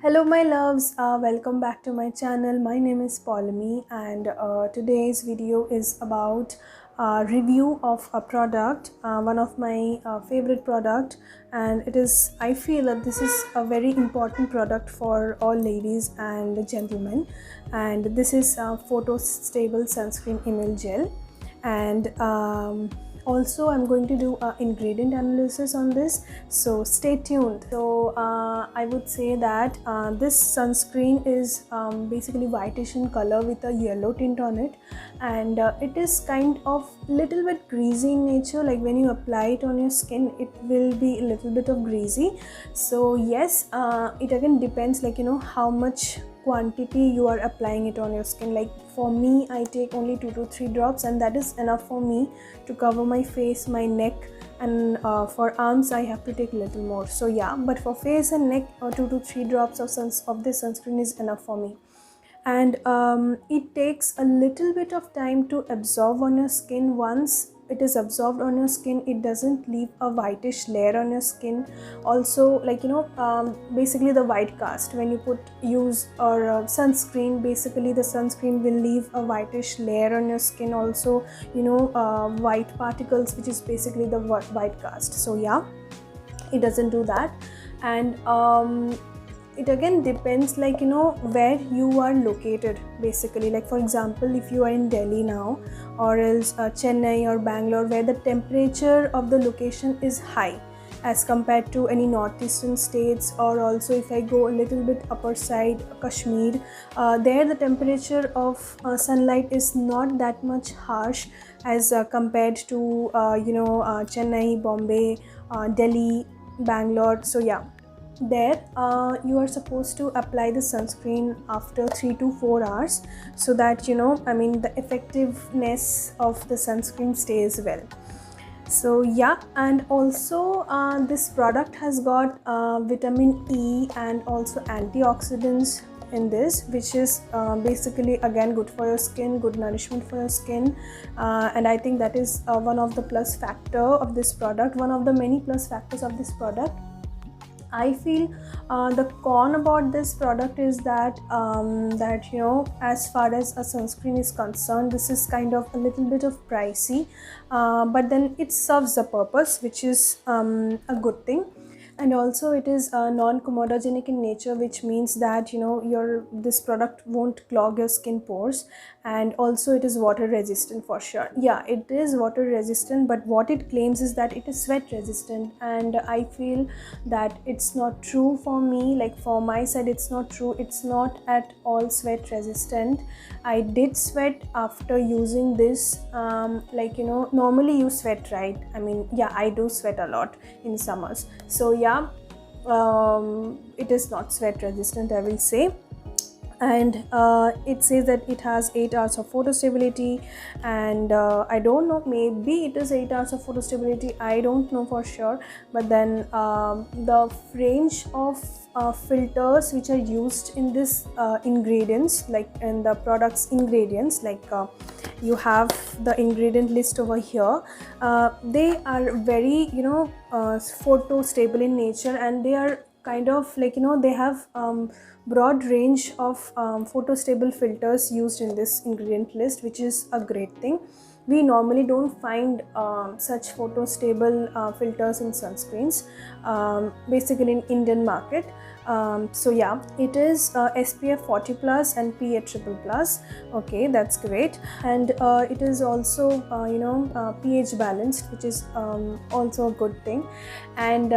Hello my loves, welcome back to my channel. My name is Paulami and today's video is about review of a product, one of my favorite product, and I feel that this is a very important product for all ladies and gentlemen, and this is Photo Stable Sunscreen Email Gel. And also I'm going to do a ingredient analysis on this, so stay tuned. So I would say that this sunscreen is basically whitish in color with a yellow tint on it, and it is kind of little bit greasy in nature. Like when you apply it on your skin, it will be a little bit of greasy. So yes, it again depends, like how much quantity you are applying it on your skin. Like for me, I take only 2 to 3 drops, and that is enough for me to cover my face, my neck, and for arms I have to take a little more. So yeah, but for face and neck, 2 to 3 drops of this sunscreen is enough for me. And it takes a little bit of time to absorb on your skin. Once it is absorbed on your skin, it doesn't leave a whitish layer on your skin. Also, like basically the white cast, when you use or sunscreen, basically the sunscreen will leave a whitish layer on your skin. Also, white particles, which is basically the white cast. So yeah, it doesn't do that. And it again depends, like where you are located. Basically, like for example, if you are in Delhi now, or else Chennai or Bangalore, where the temperature of the location is high as compared to any northeastern states, or also if I go a little bit upper side, Kashmir, there the temperature of sunlight is not that much harsh as compared to Chennai, Bombay, Delhi, Bangalore. So yeah, there you are supposed to apply the sunscreen after 3 to 4 hours, so that the effectiveness of the sunscreen stays well. So yeah, and also this product has got vitamin E and also antioxidants in this, which is basically again good for your skin, good nourishment for your skin, and I think that is one of the plus factor of this product, one of the many plus factors of this product. I feel the con about this product is that as far as a sunscreen is concerned, this is kind of a little bit of pricey, but then it serves a purpose, which is a good thing. And also it is non-comedogenic in nature, which means that this product won't clog your skin pores. And also it is water resistant for sure. Yeah, it is water resistant, but what it claims is that it is sweat resistant, and I feel that it's not true for me. Like for my side, it's not true. It's not at all sweat resistant. I did sweat after using this. Normally you sweat, right? I mean, yeah, I do sweat a lot in summers. So yeah, it is not sweat resistant, I will say. And it says that it has 8 hours of photo stability, and I don't know, maybe it is 8 hours of photo stability, I don't know for sure. But then the range of filters which are used in this ingredients, like in the product's ingredients, like you have the ingredient list over here. They are very photo stable in nature, and they are kind of like they have broad range of photo stable filters used in this ingredient list, which is a great thing. We normally don't find such photo stable filters in sunscreens, basically in Indian market. So yeah, it is SPF 40 plus and PA triple plus. Okay, that's great. And it is also pH balanced, which is also a good thing. And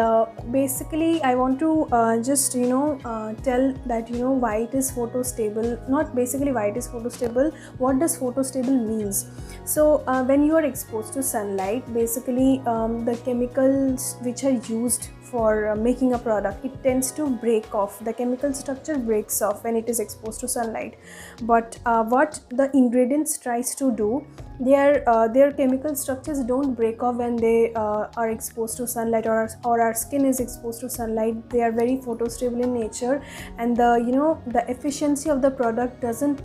basically I want to just tell that why it is photo stable. Not basically why it is photo stable, what does photo stable means. So when you are exposed to sunlight, basically the chemicals which are used for making a product, it tends to break off. The chemical structure breaks off when it is exposed to sunlight. But what the ingredients tries to do, their chemical structures don't break off when they are exposed to sunlight, or our skin is exposed to sunlight. They are very photostable in nature, and the efficiency of the product doesn't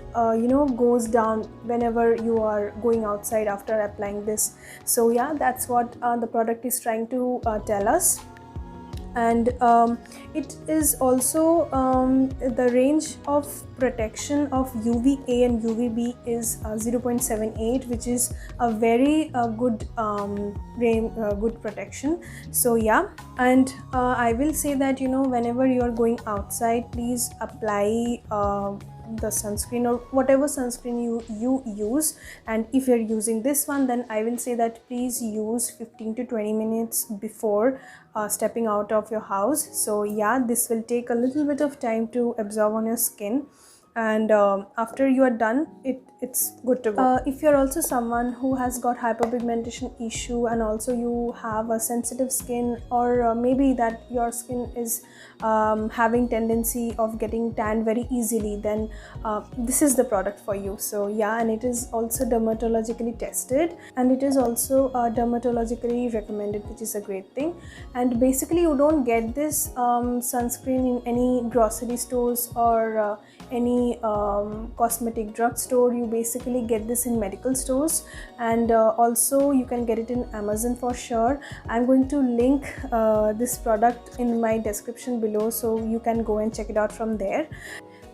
goes down whenever you are going outside after applying this. So yeah, that's what the product is trying to tell us. and it is also the range of protection of UVA and UVB is 0.78, which is a very good good protection. So yeah, and I will say that, you know, whenever you are going outside, please apply the sunscreen or whatever sunscreen you use. And if you're using this one, then I will say that please use 15 to 20 minutes before stepping out of your house. So yeah, this will take a little bit of time to absorb on your skin, and after you are done, it's good to go. If you're also someone who has got hyperpigmentation issue, and also you have a sensitive skin, or maybe that your skin is having tendency of getting tan very easily, then this is the product for you. So yeah, and it is also dermatologically tested, and it is also dermatologically recommended, which is a great thing. And basically you don't get this sunscreen in any grocery stores or any cosmetic drug store. You basically get this in medical stores, and also you can get it in Amazon for sure. I'm going to link this product in my description below, so you can go and check it out from there.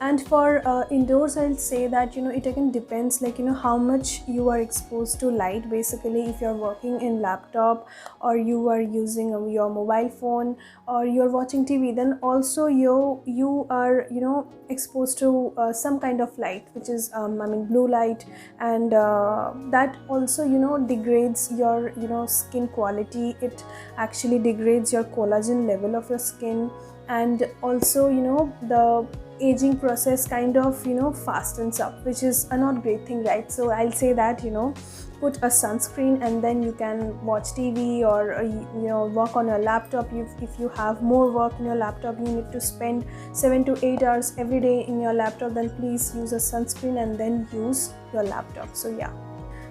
And for indoors, I'll say that, you know, it again depends, like, you know, how much you are exposed to light. Basically, if you're working in laptop, or you are using your mobile phone, or you're watching TV, then also you are, you know, exposed to some kind of light, which is I mean blue light, and that also, you know, degrades your, you know, skin quality. It actually degrades your collagen level of your skin, and also, you know, the aging process kind of, you know, fastens up, which is a not great thing, right? So I'll say that, you know, put a sunscreen, and then you can watch TV, or you know, work on your laptop. If you have more work in your laptop, you need to spend 7 to 8 hours every day in your laptop, then please use a sunscreen and then use your laptop. So yeah.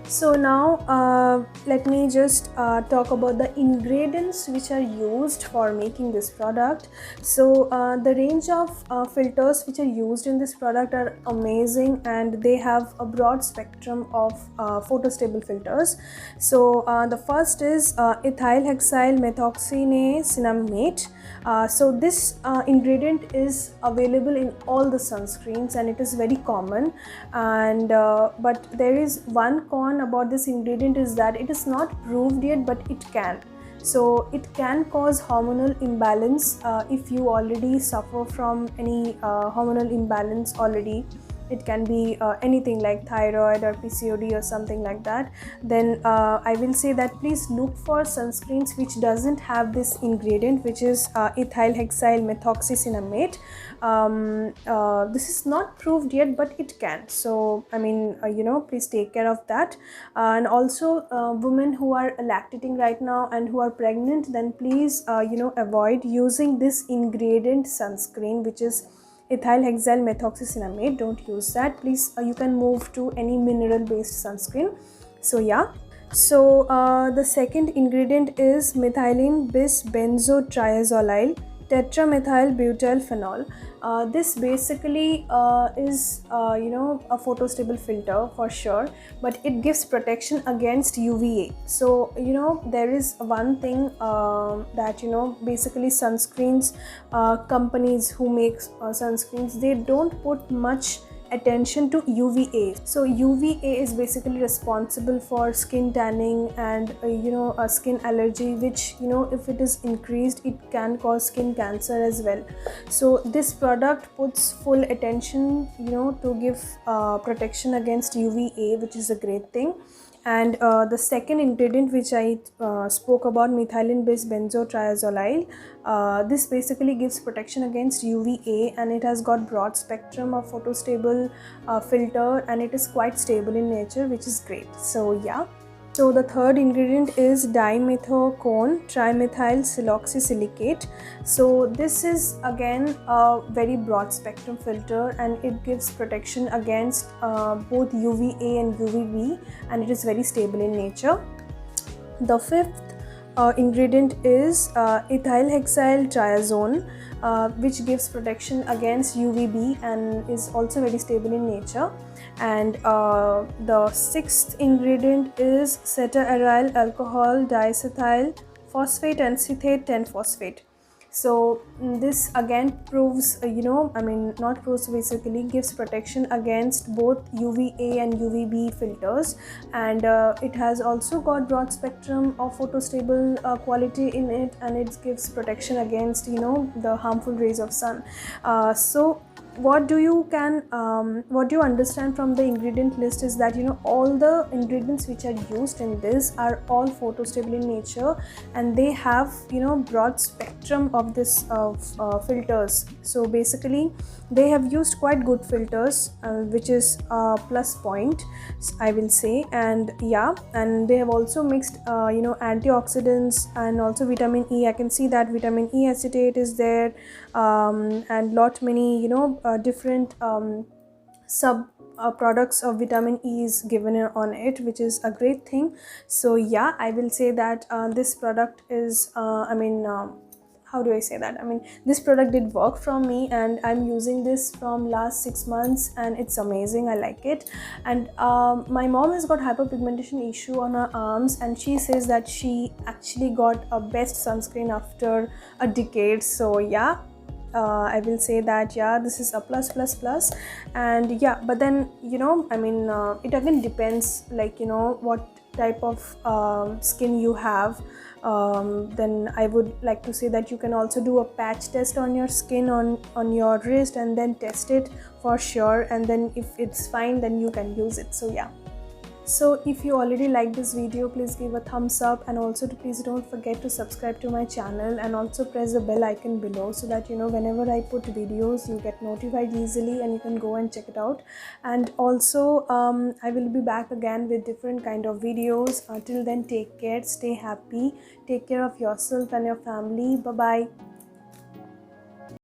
So now let me just talk about the ingredients which are used for making this product. So the range of filters which are used in this product are amazing, and they have a broad spectrum of photostable filters. So the first is ethyl hexyl methoxyniacinamate. So this ingredient is available in all the sunscreens, and it is very common. And but there is one con about this ingredient, is that it is not proved yet, but it can. So it can cause hormonal imbalance if you already suffer from any hormonal imbalance already. It can be anything like thyroid or PCOD or something like that. Then I will say that please look for sunscreens which doesn't have this ingredient, which is ethyl hexyl methoxycinnamate. This is not proved yet, but it can. So I mean, you know, please take care of that. And also women who are lactating right now and who are pregnant, then please you know, avoid using this ingredient sunscreen, which is ethyl hexyl methoxycinnamate. Don't use that, please. You can move to any mineral based sunscreen. So yeah. So the second ingredient is methylene bis benzotriazolyl tetramethyl butyl phenol. This basically is you know, a photostable filter for sure, but it gives protection against UVA. So you know, there is one thing that, you know, basically sunscreens companies who make sunscreens, they don't put much attention to UVA. So UVA is basically responsible for skin tanning and you know, a skin allergy, which, you know, if it is increased, it can cause skin cancer as well. So this product puts full attention, you know, to give protection against UVA, which is a great thing. And the second ingredient which I spoke about, methylene based benzotriazolyl, this basically gives protection against UVA, and it has got broad spectrum of photostable filter, and it is quite stable in nature, which is great. So yeah. So the third ingredient is dimethicone trimethyl siloxysilicate. So this is again a very broad spectrum filter, and it gives protection against both UVA and UVB, and it is very stable in nature. The fifth ingredient is ethyl hexyl triazone, which gives protection against UVB and is also very stable in nature. And the sixth ingredient is cetaaryl alcohol diacetyl phosphate and cethate 10 phosphate. So this again proves, not proves, basically gives protection against both UVA and UVB filters, and it has also got broad spectrum of photostable quality in it, and it gives protection against the harmful rays of sun. So what do you understand from the ingredient list is that all the ingredients which are used in this are all photostable in nature, and they have broad spectrum of this filters. So basically they have used quite good filters, which is a plus point, I will say. And yeah, and they have also mixed antioxidants and also vitamin E. I can see that vitamin E acetate is there, and lot many different sub products of vitamin E is given on it, which is a great thing. So yeah, I will say that this product is how do I say that, this product did work from me, and I'm using this from last 6 months, and it's amazing. I like it. And my mom has got hyperpigmentation issue on her arms, and she says that she actually got a best sunscreen after a decade. So yeah, I will say that yeah, this is a plus. And yeah, but then it again depends, like what type of skin you have. Then I would like to say that you can also do a patch test on your skin, on your wrist, and then test it for sure, and then if it's fine, then you can use it. So yeah. So if you already like this video, please give a thumbs up, and also please don't forget to subscribe to my channel, and also press the bell icon below, so that whenever I put videos, you get notified easily and you can go and check it out. And also I will be back again with different kind of videos. Till then, take care, stay happy, take care of yourself and your family. Bye bye.